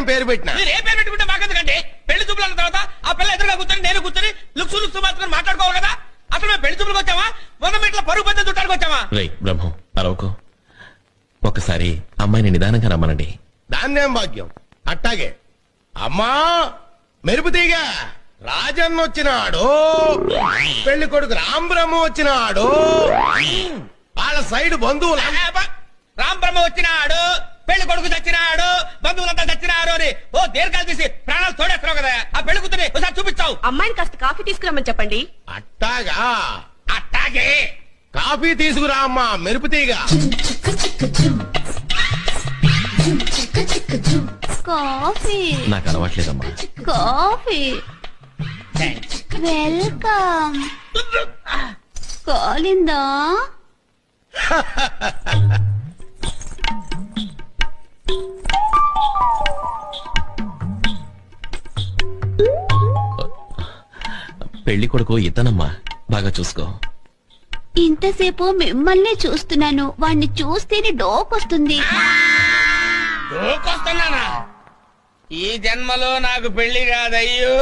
పేరు పెట్టినా. మీరు ఏ పేరు పెట్టుకుంటే మాకెందుకంటే పెళ్లి చూపులు అన్న తర్వాత ఆ పిల్ల ఎదురుగా కూర్చొని నేను కూర్చొని లుక్స్ మాత్రం మాట్లాడుకోవాలి కదా. అసలు మేము పెళ్లి చూపులకు వచ్చామా మొదటి ఇంట్లో పరుగు పద్ధతి చుట్టానికి వచ్చామా? బ్రహ్మం అరవకు, ఒకసారి అమ్మాయిని నిదానంగా రమ్మనండి. దాన్నేం భాగ్యం. అట్టాగే అమ్మా మెరుపుతీగ రాజన్న వచ్చినాడు, పెళ్లి కొడుకు రాంబ్రహ్మ వచ్చినాడు, వాళ్ళ సైడ్ బంధువులు రామ్ బ్రహ్మ వచ్చినాడు, పెళ్లి కొడుకు చచ్చినాడు, బంధువులంతా చచ్చినారు అని ఓ దీర్ఘాలు తీసి ప్రాణాలు తోడేస్తున్నావు కదా. ఆ పెళ్లి కూతురి ఒకసారి చూపించావు. అమ్మాయిని కాస్త కాఫీ తీసుకురమ్మని చెప్పండి. అట్టాగా అట్టాగే కాఫీ తీసుకురా అమ్మా మెరుపుతీగ. కాఫీ నాకు అలవాట్లేదమ్మా. Coffee welcome. కాలిందా? పెళ్లి కొడుకు ఇతనమ్మా, బాగా చూసుకో. ఇంతసేపు మిమ్మల్ని చూస్తున్నాను, వాణ్ణి చూస్తేనే డోకొస్తుంది. వస్తున్నానా? ఈ జన్మలో నాకు పెళ్లి కాదయ్యో.